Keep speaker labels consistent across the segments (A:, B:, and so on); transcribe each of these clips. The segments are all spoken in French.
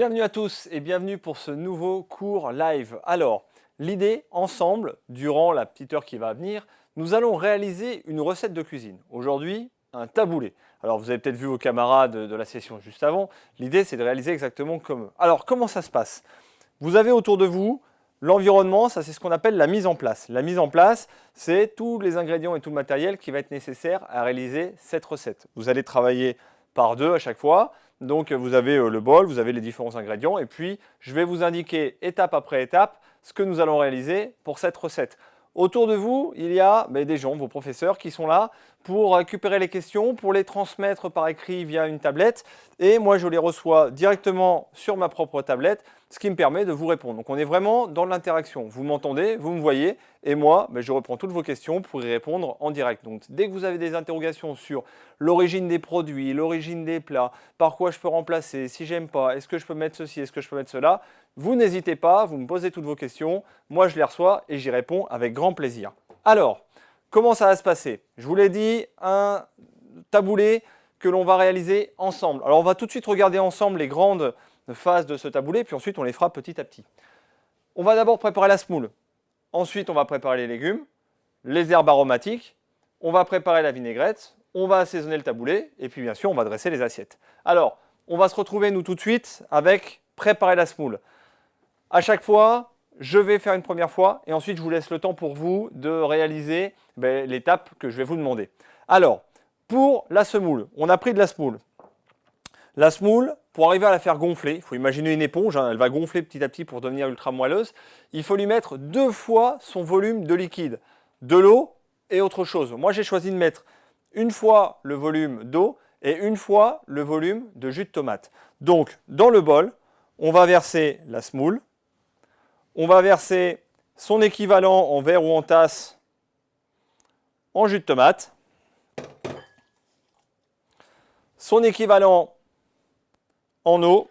A: Bienvenue à tous et bienvenue pour ce nouveau cours live. Alors, l'idée, ensemble, durant la petite heure qui va venir, nous allons réaliser une recette de cuisine. Aujourd'hui, un taboulé. Alors, vous avez peut-être vu vos camarades de la session juste avant. L'idée, c'est de réaliser exactement comme eux. Alors, comment ça se passe? Vous avez autour de vous l'environnement, ça c'est ce qu'on appelle la mise en place. La mise en place, c'est tous les ingrédients et tout le matériel qui va être nécessaire à réaliser cette recette. Vous allez travailler par deux à chaque fois. Donc vous avez le bol, vous avez les différents ingrédients et puis je vais vous indiquer étape après étape ce que nous allons réaliser pour cette recette. Autour de vous, il y a des gens, vos professeurs qui sont là pour récupérer les questions, pour les transmettre par écrit via une tablette et moi je les reçois directement sur ma propre tablette, ce qui me permet de vous répondre. Donc on est vraiment dans l'interaction. Vous m'entendez, vous me voyez et moi je reprends toutes vos questions pour y répondre en direct. Donc dès que vous avez des interrogations sur l'origine des produits, l'origine des plats, par quoi je peux remplacer, si j'aime pas, est-ce que je peux mettre ceci, est-ce que je peux mettre cela, vous n'hésitez pas, vous me posez toutes vos questions, moi je les reçois et j'y réponds avec grand plaisir. Alors, comment ça va se passer? Je vous l'ai dit, un taboulé que l'on va réaliser ensemble. Alors on va tout de suite regarder ensemble les grandes phases de ce taboulé, puis ensuite on les fera petit à petit. On va d'abord préparer la semoule. Ensuite on va préparer les légumes, les herbes aromatiques, on va préparer la vinaigrette, on va assaisonner le taboulé et puis bien sûr on va dresser les assiettes. Alors, on va se retrouver nous tout de suite avec préparer la semoule. À chaque fois, je vais faire une première fois et ensuite je vous laisse le temps pour vous de réaliser l'étape que je vais vous demander. Alors, pour la semoule, on a pris de la semoule. La semoule, pour arriver à la faire gonfler, il faut imaginer une éponge, elle va gonfler petit à petit pour devenir ultra moelleuse, il faut lui mettre 2 fois son volume de liquide, de l'eau et autre chose. Moi j'ai choisi de mettre une fois le volume d'eau et une fois le volume de jus de tomate. Donc dans le bol, on va verser la semoule, on va verser son équivalent en verre ou en tasse en jus de tomate, son équivalent en eau,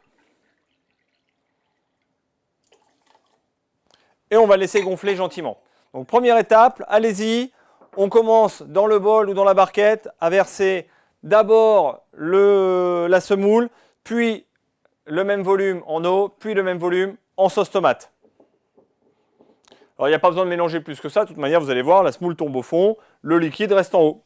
A: et on va laisser gonfler gentiment. Donc première étape, allez-y, on commence dans le bol ou dans la barquette à verser d'abord la semoule, puis le même volume en eau, puis le même volume en sauce tomate. Alors il n'y a pas besoin de mélanger plus que ça, de toute manière vous allez voir, la semoule tombe au fond, le liquide reste en haut.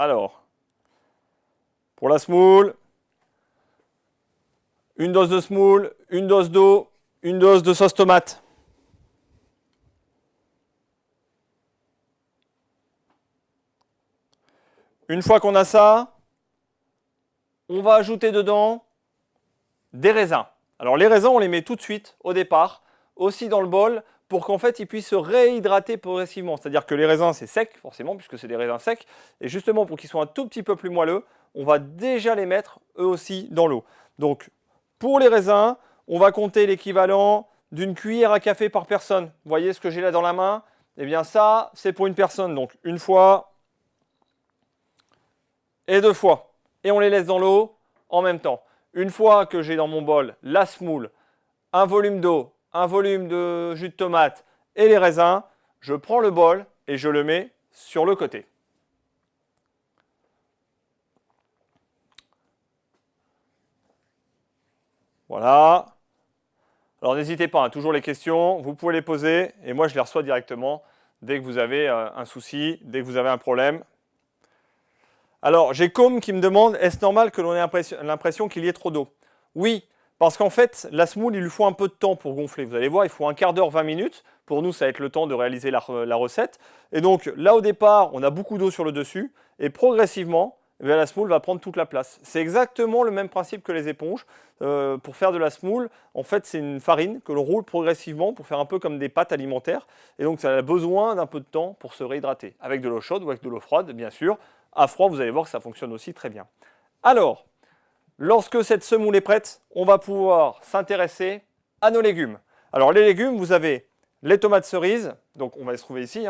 A: Alors, pour la semoule, une dose de semoule, une dose d'eau, une dose de sauce tomate. Une fois qu'on a ça, on va ajouter dedans des raisins. Alors les raisins, on les met tout de suite au départ, aussi dans le bol, pour qu'en fait ils puissent se réhydrater progressivement. C'est-à-dire que les raisins c'est sec, forcément, puisque c'est des raisins secs, et justement pour qu'ils soient un tout petit peu plus moelleux, on va déjà les mettre eux aussi dans l'eau. Donc pour les raisins, on va compter l'équivalent d'une cuillère à café par personne. Vous voyez ce que j'ai là dans la main? Eh bien ça, c'est pour une personne, donc une fois et 2 fois. Et on les laisse dans l'eau en même temps. Une fois que j'ai dans mon bol la semoule, un volume d'eau, un volume de jus de tomate et les raisins, je prends le bol et je le mets sur le côté. Voilà. Alors n'hésitez pas, toujours les questions, vous pouvez les poser et moi je les reçois directement dès que vous avez un souci, dès que vous avez un problème. Alors, j'ai Com qui me demande, est-ce normal que l'on ait l'impression qu'il y ait trop d'eau? Oui, parce qu'en fait, la semoule, il lui faut un peu de temps pour gonfler. Vous allez voir, il faut un quart d'heure, 20 minutes. Pour nous, ça va être le temps de réaliser la recette. Et donc, là, au départ, on a beaucoup d'eau sur le dessus. Et progressivement, la semoule va prendre toute la place. C'est exactement le même principe que les éponges. Pour faire de la semoule, en fait, c'est une farine que l'on roule progressivement pour faire un peu comme des pâtes alimentaires. Et donc, ça a besoin d'un peu de temps pour se réhydrater. Avec de l'eau chaude ou avec de l'eau froide, bien sûr. À froid, vous allez voir que ça fonctionne aussi très bien. Alors, lorsque cette semoule est prête, on va pouvoir s'intéresser à nos légumes. Alors, les légumes, vous avez les tomates cerises, donc on va les trouver ici,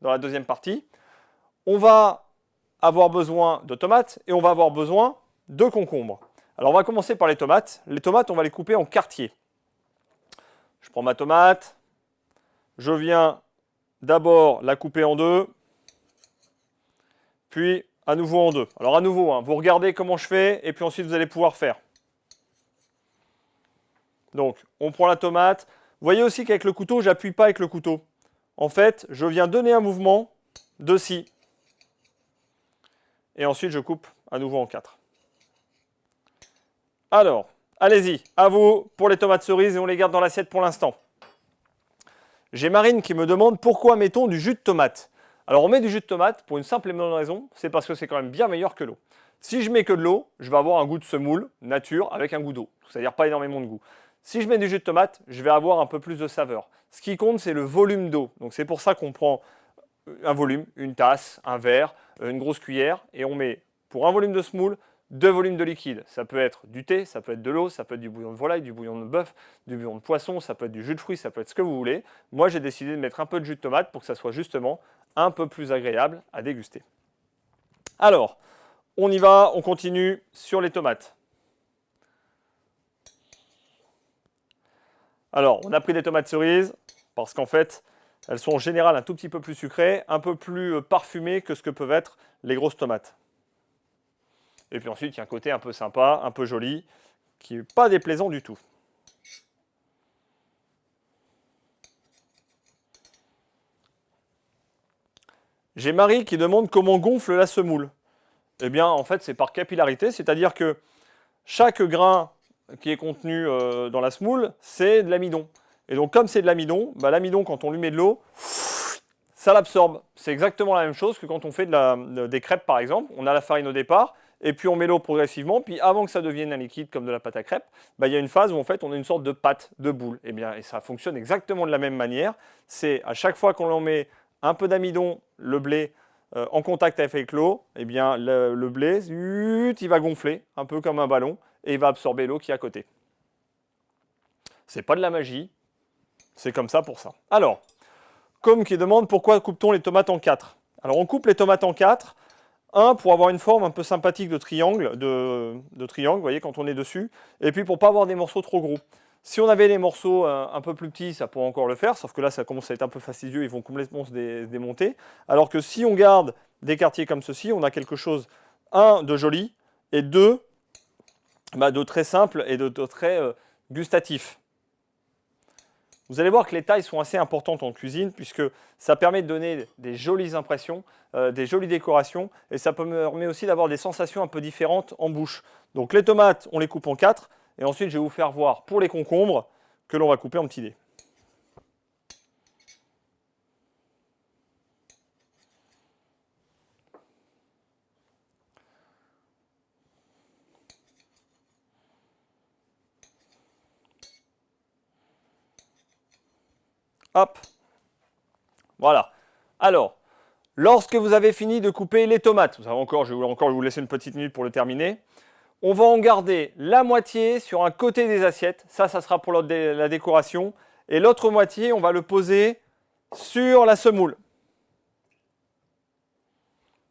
A: dans la deuxième partie. On va avoir besoin de tomates et on va avoir besoin de concombres. Alors on va commencer par les tomates. Les tomates, on va les couper en quartiers. Je prends ma tomate, je viens d'abord la couper en deux, puis à nouveau en deux. Alors à nouveau, hein, vous regardez comment je fais, et puis ensuite vous allez pouvoir faire. Donc, on prend la tomate. Vous voyez aussi qu'avec le couteau, je n'appuie pas avec le couteau. En fait, je viens donner un mouvement de scie. Et ensuite, je coupe à nouveau en 4. Alors, allez-y, à vous pour les tomates cerises et on les garde dans l'assiette pour l'instant. J'ai Marine qui me demande pourquoi mettons du jus de tomate. Alors, on met du jus de tomate pour une simple et bonne raison, c'est parce que c'est quand même bien meilleur que l'eau. Si je mets que de l'eau, je vais avoir un goût de semoule, nature, avec un goût d'eau. C'est-à-dire pas énormément de goût. Si je mets du jus de tomate, je vais avoir un peu plus de saveur. Ce qui compte, c'est le volume d'eau. Donc c'est pour ça qu'on prend un volume, une tasse, un verre, une grosse cuillère, et on met, pour un volume de semoule, 2 volumes de liquide. Ça peut être du thé, ça peut être de l'eau, ça peut être du bouillon de volaille, du bouillon de bœuf, du bouillon de poisson, ça peut être du jus de fruits, ça peut être ce que vous voulez. Moi, j'ai décidé de mettre un peu de jus de tomate pour que ça soit justement un peu plus agréable à déguster. Alors, on y va, on continue sur les tomates. Alors, on a pris des tomates cerises parce qu'en fait, elles sont en général un tout petit peu plus sucrées, un peu plus parfumées que ce que peuvent être les grosses tomates. Et puis ensuite, il y a un côté un peu sympa, un peu joli, qui n'est pas déplaisant du tout. J'ai Marie qui demande comment gonfle la semoule. Eh bien, en fait, c'est par capillarité, c'est-à-dire que chaque grain qui est contenu dans la semoule, c'est de l'amidon. Et donc, comme c'est de l'amidon, l'amidon, quand on lui met de l'eau, ça l'absorbe. C'est exactement la même chose que quand on fait des crêpes, par exemple. On a la farine au départ, et puis on met l'eau progressivement, puis avant que ça devienne un liquide comme de la pâte à crêpes, il y a une phase où en fait on a une sorte de pâte, de boule. Et ça fonctionne exactement de la même manière. C'est à chaque fois qu'on en met un peu d'amidon, le blé, en contact avec l'eau, le blé, il va gonfler, un peu comme un ballon, et il va absorber l'eau qui est à côté. C'est pas de la magie, c'est comme ça pour ça. Alors, comme qui demande pourquoi coupe-t-on les tomates en 4. Alors on coupe les tomates en 4, pour avoir une forme un peu sympathique de triangle, vous voyez, quand on est dessus, et puis pour ne pas avoir des morceaux trop gros. Si on avait les morceaux un peu plus petits, ça pourrait encore le faire, sauf que là, ça commence à être un peu fastidieux, ils vont complètement se démonter. Alors que si on garde des quartiers comme ceci, on a quelque chose, de joli, et de très simple et de très gustatif. Vous allez voir que les tailles sont assez importantes en cuisine, puisque ça permet de donner des jolies impressions, des jolies décorations, et ça permet aussi d'avoir des sensations un peu différentes en bouche. Donc les tomates, on les coupe en 4, et ensuite je vais vous faire voir pour les concombres que l'on va couper en petits dés. Hop, voilà. Alors, lorsque vous avez fini de couper les tomates, je vais encore vous laisser une petite minute pour le terminer, on va en garder la moitié sur un côté des assiettes, ça sera pour la décoration, et l'autre moitié, on va le poser sur la semoule.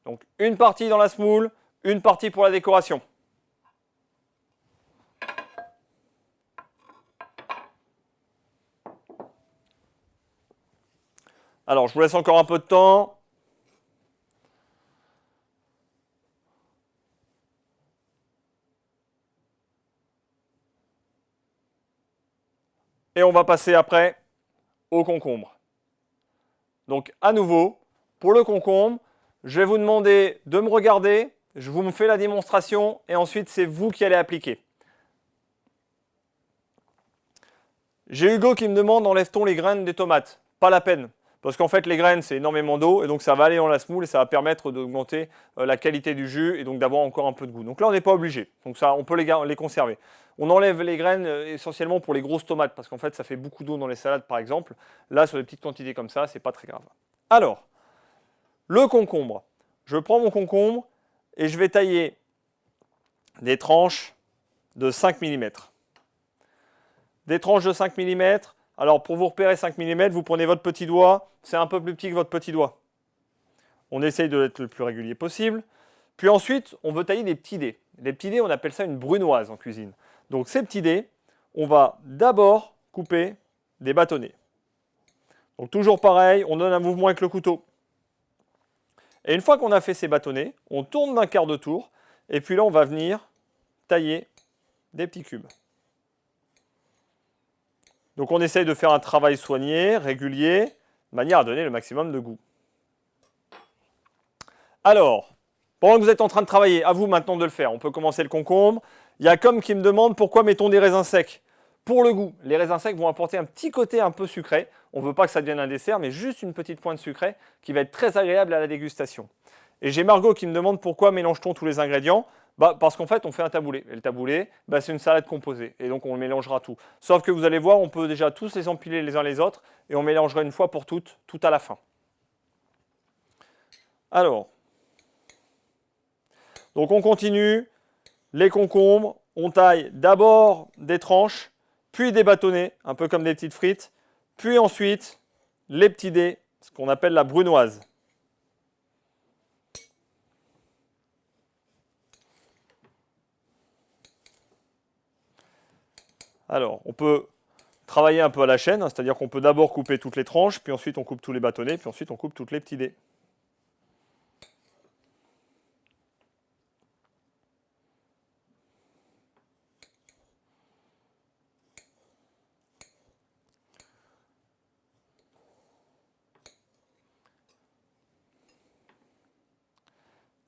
A: Donc une partie dans la semoule, une partie pour la décoration. Alors, je vous laisse encore un peu de temps. Et on va passer après au concombre. Donc, à nouveau, pour le concombre, je vais vous demander de me regarder, je vous fais la démonstration et ensuite, c'est vous qui allez appliquer. J'ai Hugo qui me demande enlève-t-on les graines des tomates? Pas la peine. Parce qu'en fait, les graines, c'est énormément d'eau, et donc ça va aller dans la semoule, et ça va permettre d'augmenter la qualité du jus, et donc d'avoir encore un peu de goût. Donc là, on n'est pas obligé. Donc ça, on peut les conserver. On enlève les graines essentiellement pour les grosses tomates, parce qu'en fait, ça fait beaucoup d'eau dans les salades, par exemple. Là, sur des petites quantités comme ça, c'est pas très grave. Alors, le concombre. Je prends mon concombre, et je vais tailler des tranches de 5 mm. Des tranches de 5 mm. Alors, pour vous repérer 5 mm, vous prenez votre petit doigt, c'est un peu plus petit que votre petit doigt. On essaye d'être le plus régulier possible. Puis ensuite, on veut tailler des petits dés. Les petits dés, on appelle ça une brunoise en cuisine. Donc ces petits dés, on va d'abord couper des bâtonnets. Donc toujours pareil, on donne un mouvement avec le couteau. Et une fois qu'on a fait ces bâtonnets, on tourne d'un quart de tour, et puis là, on va venir tailler des petits cubes. Donc on essaye de faire un travail soigné, régulier, de manière à donner le maximum de goût. Alors, pendant que vous êtes en train de travailler, à vous maintenant de le faire. On peut commencer le concombre. Il y a comme qui me demande pourquoi mettons des raisins secs. Pour le goût, les raisins secs vont apporter un petit côté un peu sucré. On ne veut pas que ça devienne un dessert, mais juste une petite pointe sucrée qui va être très agréable à la dégustation. Et j'ai Margot qui me demande pourquoi mélange-t-on tous les ingrédients. Parce qu'en fait, on fait un taboulé. Et le taboulé, c'est une salade composée. Et donc, on mélangera tout. Sauf que vous allez voir, on peut déjà tous les empiler les uns les autres. Et on mélangera une fois pour toutes, tout à la fin. Alors, donc on continue. Les concombres, on taille d'abord des tranches, puis des bâtonnets, un peu comme des petites frites. Puis ensuite, les petits dés, ce qu'on appelle la brunoise. Alors, on peut travailler un peu à la chaîne, hein, c'est-à-dire qu'on peut d'abord couper toutes les tranches, puis ensuite on coupe tous les bâtonnets, puis ensuite on coupe tous les petits dés.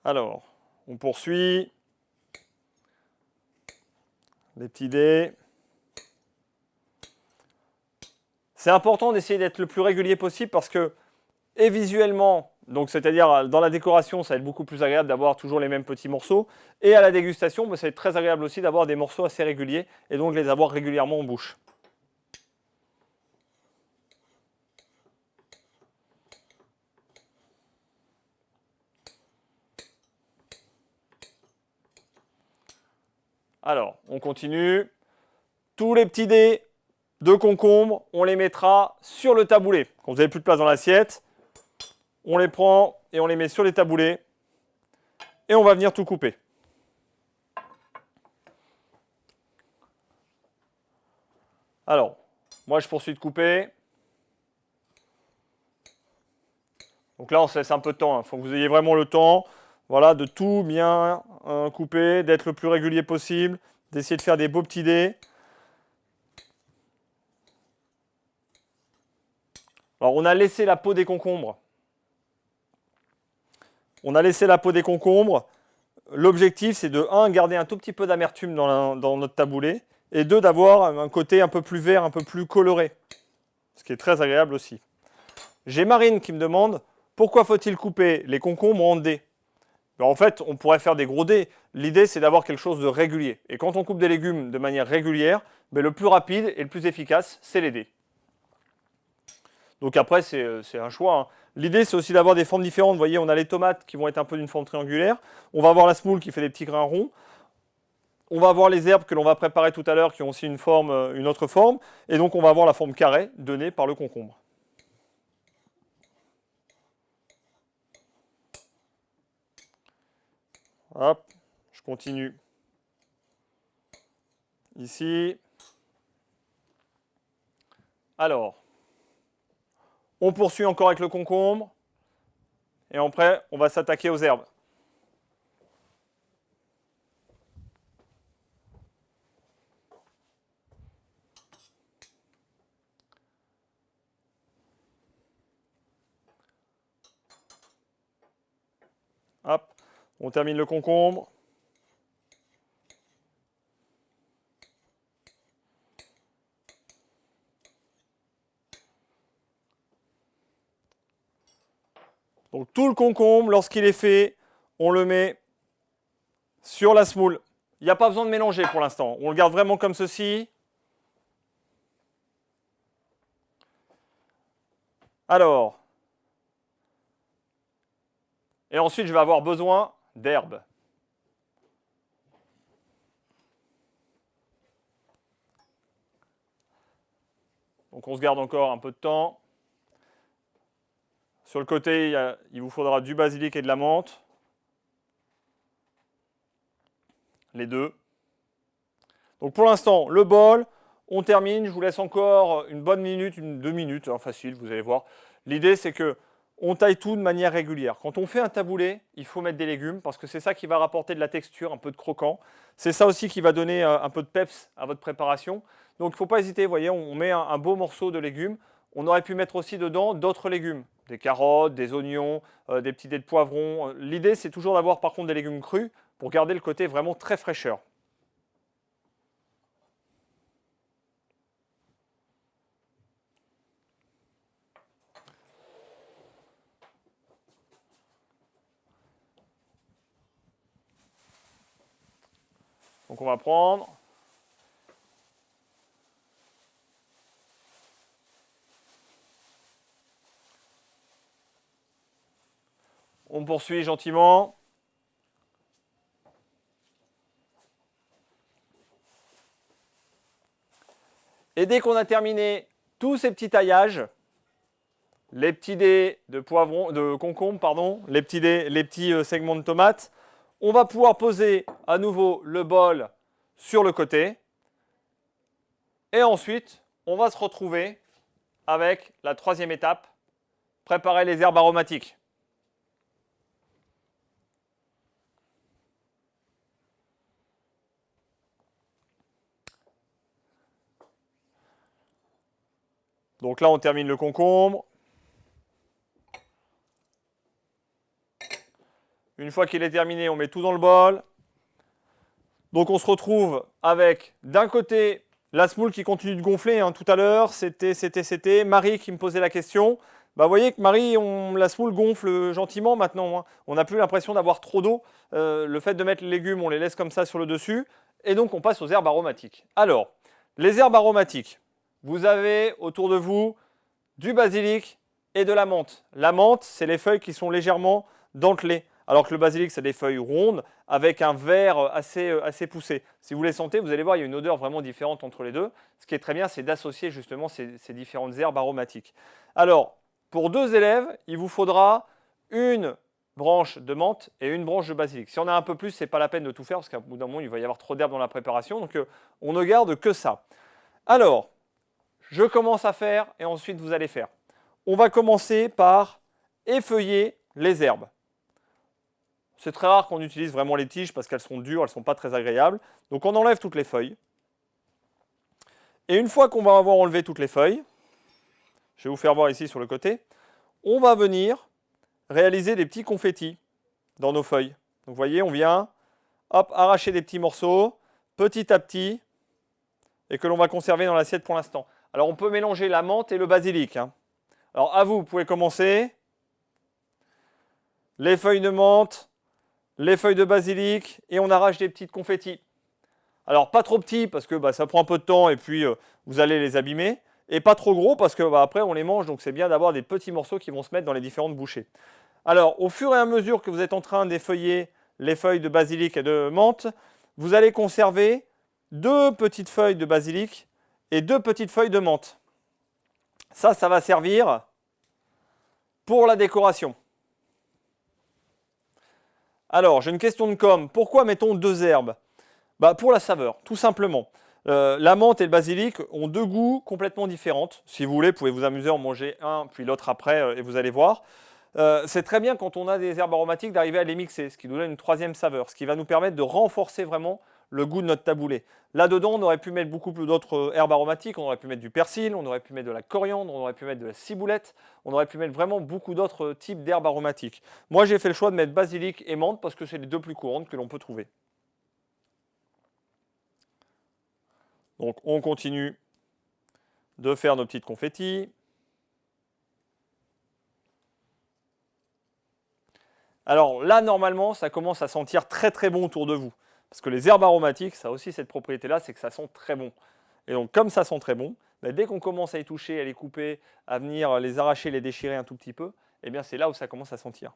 A: Alors, on poursuit. Les petits dés. C'est important d'essayer d'être le plus régulier possible parce que, et visuellement, donc c'est-à-dire dans la décoration, ça va être beaucoup plus agréable d'avoir toujours les mêmes petits morceaux. Et à la dégustation, ça va être très agréable aussi d'avoir des morceaux assez réguliers et donc les avoir régulièrement en bouche. Alors, on continue. Tous les petits dés de concombre, on les mettra sur le taboulé. Quand vous n'avez plus de place dans l'assiette, on les prend et on les met sur les taboulés. Et on va venir tout couper. Alors, moi je poursuis de couper. Donc là, on se laisse un peu de temps. Il faut que vous ayez vraiment le temps, voilà, de tout bien couper, d'être le plus régulier possible, d'essayer de faire des beaux petits dés. Alors, on a laissé la peau des concombres. On a laissé la peau des concombres. L'objectif, c'est de 1, garder un tout petit peu d'amertume dans notre taboulé, et 2, d'avoir un côté un peu plus vert, un peu plus coloré, ce qui est très agréable aussi. J'ai Marine qui me demande pourquoi faut-il couper les concombres en dés. En fait, on pourrait faire des gros dés. L'idée, c'est d'avoir quelque chose de régulier. Et quand on coupe des légumes de manière régulière, le plus rapide et le plus efficace, c'est les dés. Donc après, c'est un choix, hein. L'idée, c'est aussi d'avoir des formes différentes. Vous voyez, on a les tomates qui vont être un peu d'une forme triangulaire. On va avoir la semoule qui fait des petits grains ronds. On va avoir les herbes que l'on va préparer tout à l'heure qui ont aussi une autre forme. Et donc, on va avoir la forme carrée donnée par le concombre. Hop, je continue. Ici. Alors, on poursuit encore avec le concombre. Et après, on va s'attaquer aux herbes. Hop, on termine le concombre. Donc tout le concombre, lorsqu'il est fait, on le met sur la semoule. Il n'y a pas besoin de mélanger pour l'instant. On le garde vraiment comme ceci. Alors, et ensuite je vais avoir besoin d'herbes. Donc on se garde encore un peu de temps. Sur le côté, il vous faudra du basilic et de la menthe. les deux. Donc pour l'instant, le bol, on termine. Je vous laisse encore une bonne minute, 2 minutes, hein, facile, vous allez voir. L'idée, c'est que on taille tout de manière régulière. Quand on fait un taboulé, il faut mettre des légumes parce que c'est ça qui va rapporter de la texture, un peu de croquant. C'est ça aussi qui va donner un peu de peps à votre préparation. Donc il ne faut pas hésiter, vous voyez, on met un beau morceau de légumes. On aurait pu mettre aussi dedans d'autres légumes, des carottes, des oignons, des petits dés de poivrons. L'idée, c'est toujours d'avoir par contre des légumes crus pour garder le côté vraiment très fraîcheur. Donc on va prendre. On poursuit gentiment. Et dès qu'on a terminé tous ces petits taillages, les petits dés de poivron, de concombre, pardon, les petits segments de tomates, on va pouvoir poser à nouveau le bol sur le côté. Et ensuite, on va se retrouver avec la troisième étape, préparer les herbes aromatiques. Donc là, on termine le concombre. Une fois qu'il est terminé, on met tout dans le bol. Donc on se retrouve avec d'un côté la semoule qui continue de gonfler. Hein. Tout à l'heure, c'était Marie qui me posait la question. Bah, vous voyez que Marie, la semoule gonfle gentiment maintenant. Hein. On n'a plus l'impression d'avoir trop d'eau. Le fait de mettre les légumes, on les laisse comme ça sur le dessus. Et donc on passe aux herbes aromatiques. Alors, les herbes aromatiques, vous avez autour de vous du basilic et de la menthe. La menthe, c'est les feuilles qui sont légèrement dentelées. Alors que le basilic, c'est des feuilles rondes avec un vert assez poussé. Si vous les sentez, vous allez voir, il y a une odeur vraiment différente entre les deux. Ce qui est très bien, c'est d'associer justement ces différentes herbes aromatiques. Alors, pour 2 élèves, il vous faudra une branche de menthe et une branche de basilic. Si on a un peu plus, ce n'est pas la peine de tout faire parce qu'à bout d'un moment, il va y avoir trop d'herbes dans la préparation. Donc, on ne garde que ça. Alors, je commence à faire et ensuite vous allez faire. On va commencer par effeuiller les herbes. C'est très rare qu'on utilise vraiment les tiges parce qu'elles sont dures, elles ne sont pas très agréables. Donc on enlève toutes les feuilles. Et une fois qu'on va avoir enlevé toutes les feuilles, je vais vous faire voir ici sur le côté, on va venir réaliser des petits confettis dans nos feuilles. Donc vous voyez, on vient hop, arracher des petits morceaux petit à petit et que l'on va conserver dans l'assiette pour l'instant. Alors on peut mélanger la menthe et le basilic. Hein. Alors à vous, vous pouvez commencer. Les feuilles de menthe, les feuilles de basilic et on arrache des petites confettis. Alors pas trop petits parce que ça prend un peu de temps et puis vous allez les abîmer. Et pas trop gros parce que après on les mange, donc c'est bien d'avoir des petits morceaux qui vont se mettre dans les différentes bouchées. Alors au fur et à mesure que vous êtes en train d'effeuiller les feuilles de basilic et de menthe, vous allez conserver 2 petites feuilles de basilic et 2 petites feuilles de menthe. Ça va servir pour la décoration. Alors, j'ai une question de com. Pourquoi mettons 2 herbes? Pour la saveur, tout simplement. La menthe et le basilic ont 2 goûts complètement différents. Si vous voulez, vous pouvez vous amuser à en manger un, puis l'autre après, et vous allez voir. C'est très bien quand on a des herbes aromatiques d'arriver à les mixer, ce qui nous donne une 3e saveur, ce qui va nous permettre de renforcer vraiment le goût de notre taboulé. Là-dedans, on aurait pu mettre beaucoup plus d'autres herbes aromatiques, on aurait pu mettre du persil, on aurait pu mettre de la coriandre, on aurait pu mettre de la ciboulette, on aurait pu mettre vraiment beaucoup d'autres types d'herbes aromatiques. Moi, j'ai fait le choix de mettre basilic et menthe parce que c'est les 2 plus courantes que l'on peut trouver. Donc, on continue de faire nos petites confettis. Alors là, normalement, ça commence à sentir très très bon autour de vous. Parce que les herbes aromatiques, ça a aussi cette propriété-là, c'est que ça sent très bon. Et donc, comme ça sent très bon, dès qu'on commence à y toucher, à les couper, à venir les arracher, les déchirer un tout petit peu, eh bien c'est là où ça commence à sentir.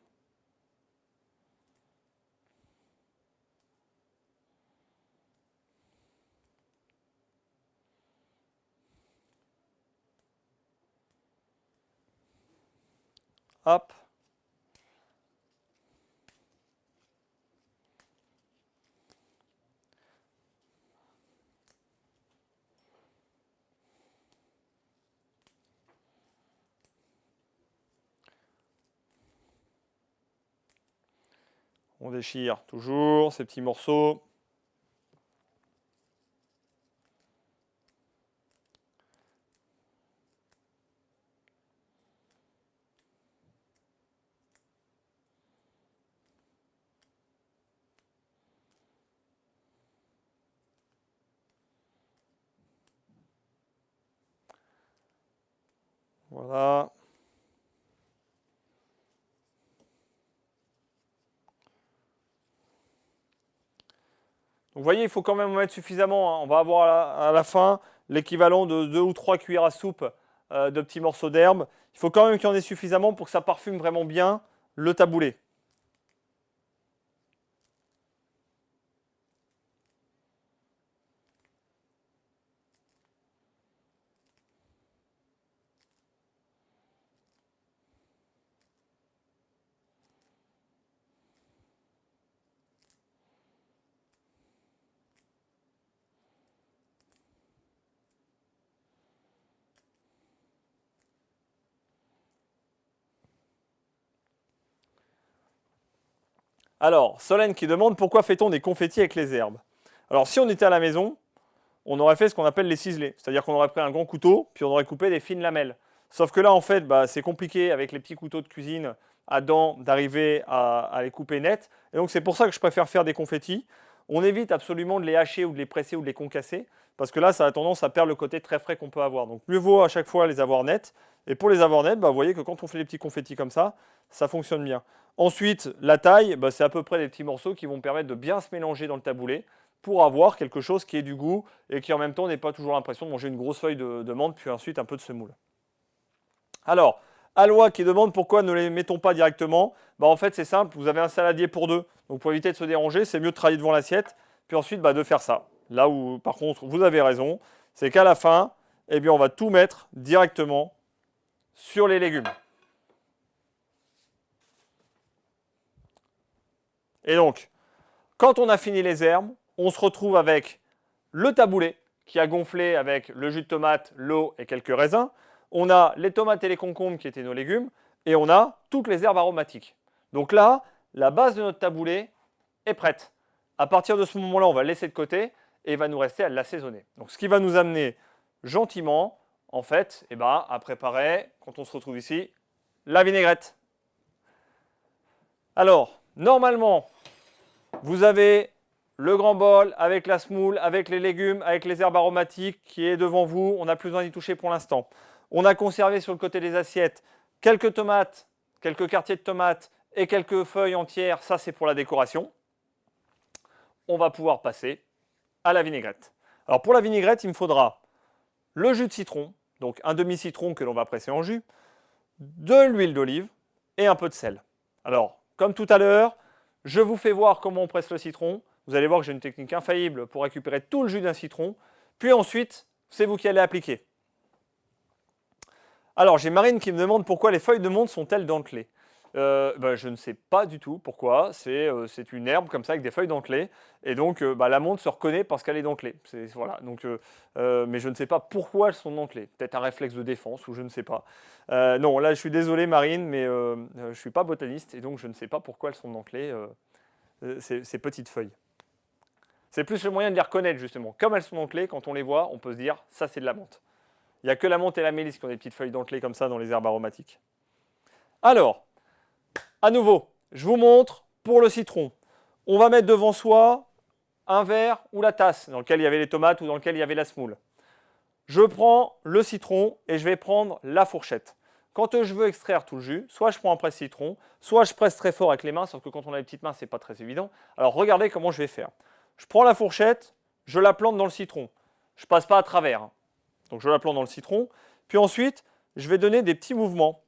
A: Hop. On déchire toujours ces petits morceaux. Voilà. Donc vous voyez, il faut quand même en mettre suffisamment, hein. On va avoir à la fin l'équivalent de 2 ou 3 cuillères à soupe de petits morceaux d'herbe. Il faut quand même qu'il y en ait suffisamment pour que ça parfume vraiment bien le taboulé. Alors, Solène qui demande pourquoi fait-on des confettis avec les herbes. Alors, si on était à la maison, on aurait fait ce qu'on appelle les ciselés. C'est-à-dire qu'on aurait pris un grand couteau, puis on aurait coupé des fines lamelles. Sauf que là, en fait, c'est compliqué avec les petits couteaux de cuisine à dents d'arriver à les couper net. Et donc, c'est pour ça que je préfère faire des confettis. On évite absolument de les hacher ou de les presser ou de les concasser, parce que là, ça a tendance à perdre le côté très frais qu'on peut avoir. Donc, mieux vaut à chaque fois les avoir nets. Et pour les avoir nets, vous voyez que quand on fait les petits confettis comme ça fonctionne bien. Ensuite, la taille, c'est à peu près des petits morceaux qui vont permettre de bien se mélanger dans le taboulé pour avoir quelque chose qui ait du goût et qui en même temps n'ait pas toujours l'impression de manger une grosse feuille de menthe puis ensuite un peu de semoule. Alors, Alois qui demande pourquoi ne les mettons pas directement. En fait, c'est simple, vous avez un saladier pour deux. Donc pour éviter de se déranger, c'est mieux de travailler devant l'assiette, puis ensuite de faire ça. Là où, par contre, vous avez raison, c'est qu'à la fin, on va tout mettre directement sur les légumes. Et donc, quand on a fini les herbes, on se retrouve avec le taboulé qui a gonflé avec le jus de tomate, l'eau et quelques raisins. On a les tomates et les concombres qui étaient nos légumes. Et on a toutes les herbes aromatiques. Donc là, la base de notre taboulé est prête. À partir de ce moment-là, on va le laisser de côté et il va nous rester à l'assaisonner. Donc ce qui va nous amener gentiment, en fait, à préparer, quand on se retrouve ici, la vinaigrette. Alors, normalement, vous avez le grand bol avec la semoule, avec les légumes, avec les herbes aromatiques qui est devant vous. On n'a plus besoin d'y toucher pour l'instant. On a conservé sur le côté des assiettes quelques tomates, quelques quartiers de tomates et quelques feuilles entières. Ça, c'est pour la décoration. On va pouvoir passer à la vinaigrette. Alors pour la vinaigrette, il me faudra le jus de citron, donc un demi-citron que l'on va presser en jus, de l'huile d'olive et un peu de sel. Alors, comme tout à l'heure, je vous fais voir comment on presse le citron. Vous allez voir que j'ai une technique infaillible pour récupérer tout le jus d'un citron. Puis ensuite, c'est vous qui allez appliquer. Alors, j'ai Marine qui me demande pourquoi les feuilles de menthe sont-elles dentelées. Je ne sais pas du tout pourquoi. C'est une herbe comme ça avec des feuilles dentelées. Et donc, la menthe se reconnaît parce qu'elle est dentelée. Voilà. Donc, mais je ne sais pas pourquoi elles sont dentelées. Peut-être un réflexe de défense ou je ne sais pas. Non, là, je suis désolé Marine, mais je ne suis pas botaniste et donc je ne sais pas pourquoi elles sont dentelées, ces petites feuilles. C'est plus le moyen de les reconnaître justement. Comme elles sont dentelées, quand on les voit, on peut se dire ça c'est de la menthe. Il n'y a que la menthe et la mélisse qui ont des petites feuilles dentelées comme ça dans les herbes aromatiques. Alors, à nouveau, je vous montre pour le citron. On va mettre devant soi un verre ou la tasse dans lequel il y avait les tomates ou dans lequel il y avait la semoule. Je prends le citron et je vais prendre la fourchette. Quand je veux extraire tout le jus, soit je prends un presse-citron, soit je presse très fort avec les mains, sauf que quand on a les petites mains, ce n'est pas très évident. Alors regardez comment je vais faire. Je prends la fourchette, je la plante dans le citron. Je ne passe pas à travers. Donc je la plante dans le citron. Puis ensuite, je vais donner des petits mouvements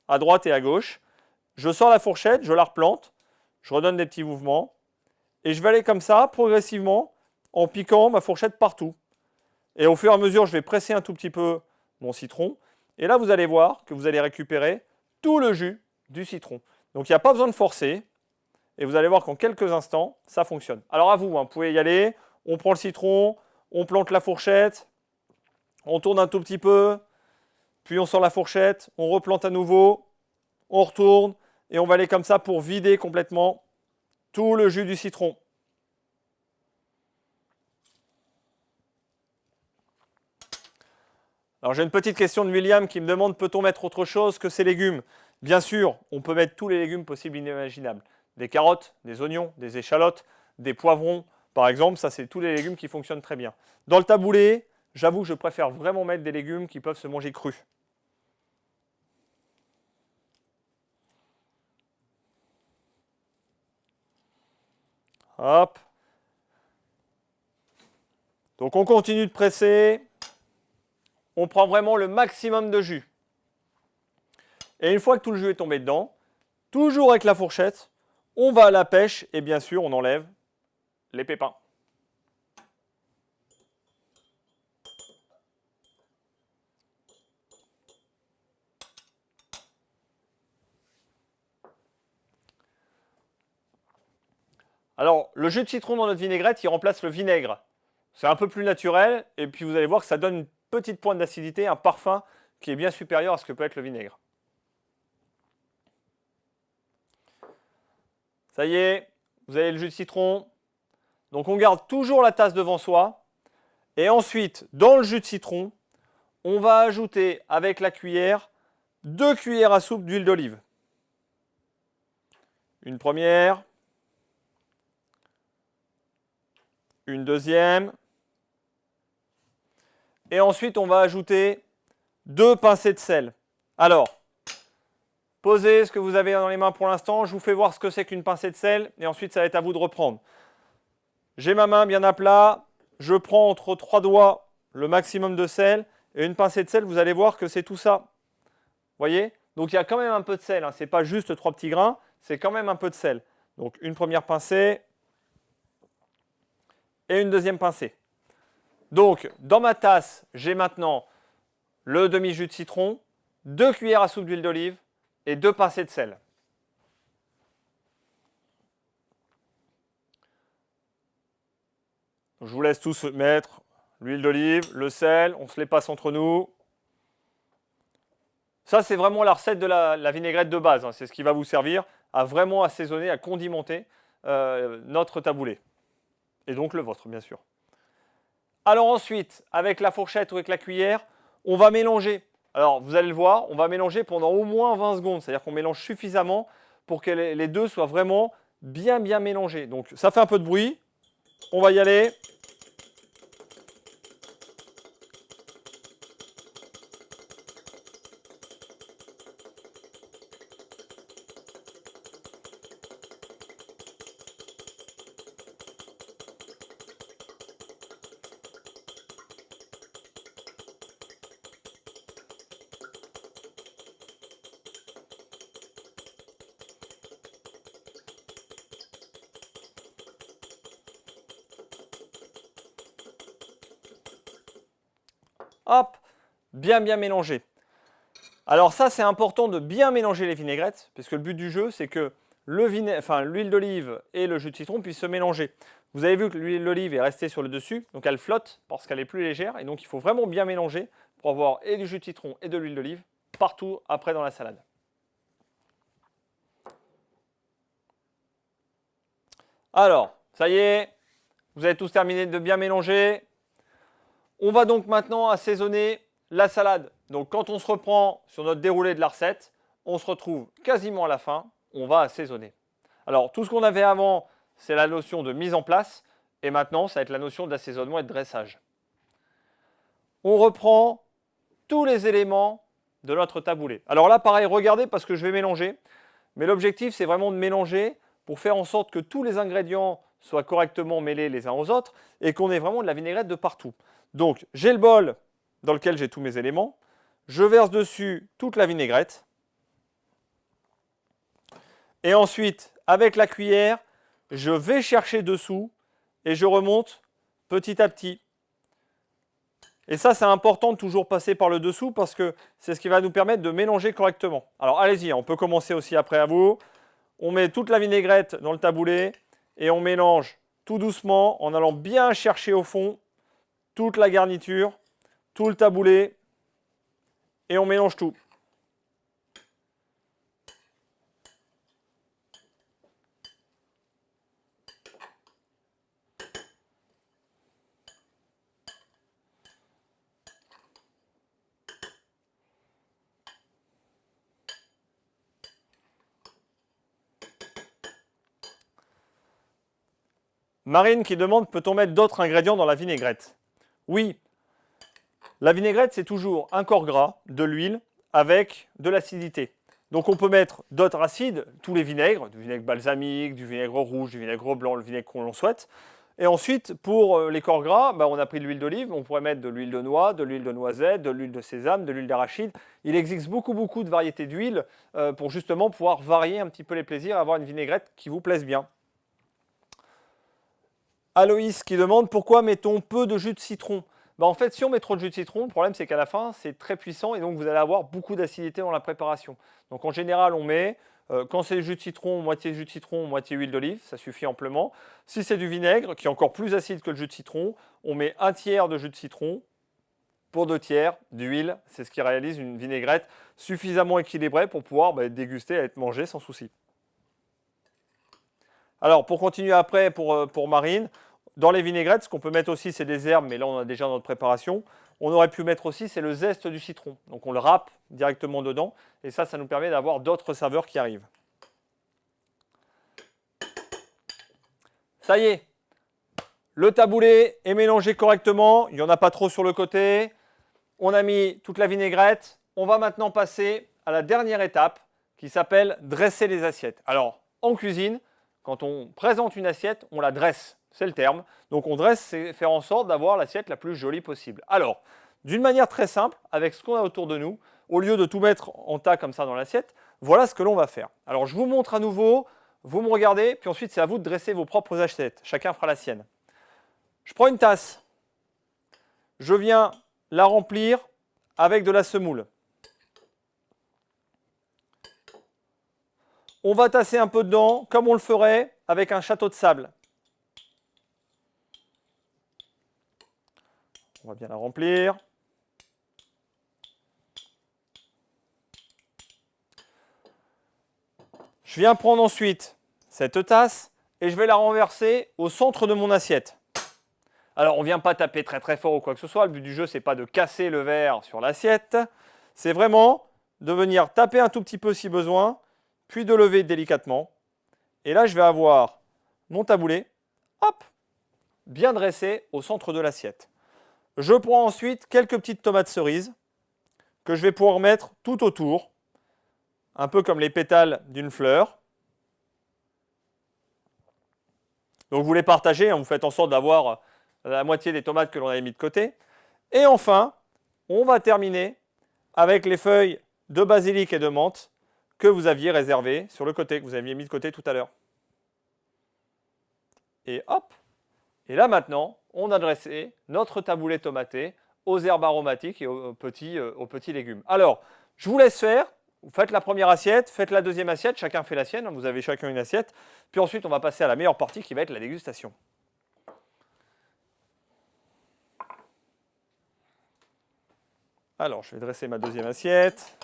A: à droite et à gauche. Je sors la fourchette, je la replante, je redonne des petits mouvements. Et je vais aller comme ça, progressivement, en piquant ma fourchette partout. Et au fur et à mesure, je vais presser un tout petit peu mon citron. Et là, vous allez voir que vous allez récupérer tout le jus du citron. Donc il n'y a pas besoin de forcer. Et vous allez voir qu'en quelques instants, ça fonctionne. Alors à vous, vous pouvez y aller. On prend le citron, on plante la fourchette, on tourne un tout petit peu, puis on sort la fourchette, on replante à nouveau, on retourne, et on va aller comme ça pour vider complètement tout le jus du citron. Alors j'ai une petite question de William qui me demande peut-on mettre autre chose que ces légumes? Bien sûr, on peut mettre tous les légumes possibles et inimaginables. Des carottes, des oignons, des échalotes, des poivrons, par exemple, ça c'est tous les légumes qui fonctionnent très bien. Dans le taboulé, j'avoue que je préfère vraiment mettre des légumes qui peuvent se manger crus. Hop. Donc on continue de presser. On prend vraiment le maximum de jus. Et une fois que tout le jus est tombé dedans, toujours avec la fourchette, on va à la pêche et bien sûr on enlève les pépins. Alors, le jus de citron dans notre vinaigrette, il remplace le vinaigre. C'est un peu plus naturel, et puis vous allez voir que ça donne une petite pointe d'acidité, un parfum qui est bien supérieur à ce que peut être le vinaigre. Ça y est, vous avez le jus de citron. Donc on garde toujours la tasse devant soi. Et ensuite, dans le jus de citron, on va ajouter avec la cuillère 2 cuillères à soupe d'huile d'olive. Une première. Une deuxième. Et ensuite, on va ajouter 2 pincées de sel. Alors, posez ce que vous avez dans les mains pour l'instant. Je vous fais voir ce que c'est qu'une pincée de sel. Et ensuite, ça va être à vous de reprendre. J'ai ma main bien à plat. Je prends entre 3 doigts le maximum de sel. Et une pincée de sel, vous allez voir que c'est tout ça. Vous voyez? Donc, il y a quand même un peu de sel. Ce n'est pas juste 3 petits grains. C'est quand même un peu de sel. Donc, une première pincée. Et une deuxième pincée. Donc, dans ma tasse, j'ai maintenant le demi-jus de citron, 2 cuillères à soupe d'huile d'olive et 2 pincées de sel. Je vous laisse tous mettre l'huile d'olive, le sel, on se les passe entre nous. Ça, c'est vraiment la recette de la vinaigrette de base. C'est ce qui va vous servir à vraiment assaisonner, à condimenter notre taboulé. Et donc le vôtre, bien sûr. Alors ensuite, avec la fourchette ou avec la cuillère, on va mélanger. Alors vous allez le voir, on va mélanger pendant au moins 20 secondes. C'est-à-dire qu'on mélange suffisamment pour que les deux soient vraiment bien mélangés. Donc ça fait un peu de bruit. On va y aller. Hop, bien mélanger. Alors ça, c'est important de bien mélanger les vinaigrettes, puisque le but du jeu, c'est que l'huile d'olive et le jus de citron puissent se mélanger. Vous avez vu que l'huile d'olive est restée sur le dessus, donc elle flotte parce qu'elle est plus légère, et donc il faut vraiment bien mélanger pour avoir et du jus de citron et de l'huile d'olive partout après dans la salade. Alors, ça y est, vous avez tous terminé de bien mélanger. On va donc maintenant assaisonner la salade. Donc quand on se reprend sur notre déroulé de la recette, on se retrouve quasiment à la fin, on va assaisonner. Alors tout ce qu'on avait avant, c'est la notion de mise en place, et maintenant ça va être la notion d'assaisonnement et de dressage. On reprend tous les éléments de notre taboulé. Alors là pareil, regardez parce que je vais mélanger, mais l'objectif c'est vraiment de mélanger pour faire en sorte que tous les ingrédients soient correctement mêlés les uns aux autres et qu'on ait vraiment de la vinaigrette de partout. Donc, j'ai le bol dans lequel j'ai tous mes éléments. Je verse dessus toute la vinaigrette. Et ensuite, avec la cuillère, je vais chercher dessous et je remonte petit à petit. Et ça, c'est important de toujours passer par le dessous parce que c'est ce qui va nous permettre de mélanger correctement. Alors, allez-y, on peut commencer aussi après à vous. On met toute la vinaigrette dans le taboulé et on mélange tout doucement en allant bien chercher au fond toute la garniture, tout le taboulé, et on mélange tout. Marine qui demande, peut-on mettre d'autres ingrédients dans la vinaigrette? Oui, la vinaigrette, c'est toujours un corps gras, de l'huile, avec de l'acidité. Donc on peut mettre d'autres acides, tous les vinaigres, du vinaigre balsamique, du vinaigre rouge, du vinaigre blanc, le vinaigre qu'on l'on souhaite. Et ensuite, pour les corps gras, on a pris de l'huile d'olive, on pourrait mettre de l'huile de noix, de l'huile de noisette, de l'huile de sésame, de l'huile d'arachide. Il existe beaucoup de variétés d'huile pour justement pouvoir varier un petit peu les plaisirs et avoir une vinaigrette qui vous plaise bien. Aloïs qui demande pourquoi mettons peu de jus de citron. En fait, si on met trop de jus de citron, le problème c'est qu'à la fin, c'est très puissant et donc vous allez avoir beaucoup d'acidité dans la préparation. Donc en général, on met, quand c'est jus de citron, moitié jus de citron, moitié huile d'olive, ça suffit amplement. Si c'est du vinaigre, qui est encore plus acide que le jus de citron, on met un tiers de jus de citron pour 2 tiers d'huile. C'est ce qui réalise une vinaigrette suffisamment équilibrée pour pouvoir être dégustée et être mangée sans souci. Alors, pour continuer après, pour Marine, dans les vinaigrettes, ce qu'on peut mettre aussi, c'est des herbes, mais là, on a déjà dans notre préparation. On aurait pu mettre aussi, c'est le zeste du citron. Donc, on le râpe directement dedans, et ça nous permet d'avoir d'autres saveurs qui arrivent. Ça y est, le taboulé est mélangé correctement, il n'y en a pas trop sur le côté. On a mis toute la vinaigrette. On va maintenant passer à la dernière étape, qui s'appelle dresser les assiettes. Alors, en cuisine, quand on présente une assiette, on la dresse. C'est le terme. Donc on dresse, c'est faire en sorte d'avoir l'assiette la plus jolie possible. Alors, d'une manière très simple, avec ce qu'on a autour de nous, au lieu de tout mettre en tas comme ça dans l'assiette, voilà ce que l'on va faire. Alors je vous montre à nouveau, vous me regardez, puis ensuite c'est à vous de dresser vos propres assiettes. Chacun fera la sienne. Je prends une tasse. Je viens la remplir avec de la semoule. On va tasser un peu dedans, comme on le ferait avec un château de sable. On va bien la remplir. Je viens prendre ensuite cette tasse et je vais la renverser au centre de mon assiette. Alors, on ne vient pas taper très fort ou quoi que ce soit. Le but du jeu, ce n'est pas de casser le verre sur l'assiette. C'est vraiment de venir taper un tout petit peu si besoin, puis de lever délicatement. Et là, je vais avoir mon taboulé, hop, bien dressé au centre de l'assiette. Je prends ensuite quelques petites tomates cerises que je vais pouvoir mettre tout autour, un peu comme les pétales d'une fleur. Donc vous les partagez, vous faites en sorte d'avoir la moitié des tomates que l'on avait mis de côté. Et enfin, on va terminer avec les feuilles de basilic et de menthe que vous aviez réservées sur le côté, que vous aviez mis de côté tout à l'heure. Et hop! Et là maintenant, on a dressé notre taboulé tomaté aux herbes aromatiques et aux petits légumes. Alors, je vous laisse faire. Vous faites la première assiette, faites la deuxième assiette, chacun fait la sienne, vous avez chacun une assiette. Puis ensuite, on va passer à la meilleure partie qui va être la dégustation. Alors, je vais dresser ma deuxième assiette.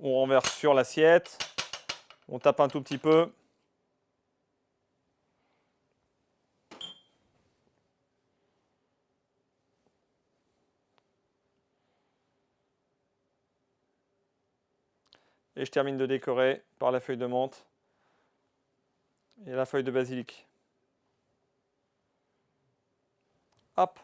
A: On renverse sur l'assiette. On tape un tout petit peu. Et je termine de décorer par la feuille de menthe et la feuille de basilic. Hop.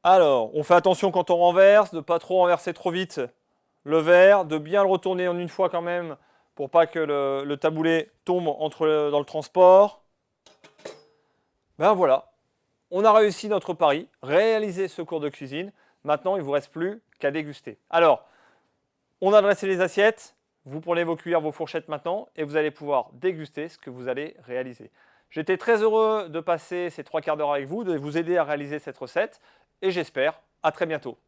A: Alors, on fait attention quand on renverse, de ne pas trop renverser trop vite le verre, de bien le retourner en une fois quand même pour pas que le taboulé tombe dans le transport. Ben voilà, on a réussi notre pari, réaliser ce cours de cuisine. Maintenant, il ne vous reste plus qu'à déguster. Alors, on a dressé les assiettes, vous prenez vos cuillères, vos fourchettes maintenant et vous allez pouvoir déguster ce que vous allez réaliser. J'étais très heureux de passer ces 3 quarts d'heure avec vous, de vous aider à réaliser cette recette et j'espère à très bientôt.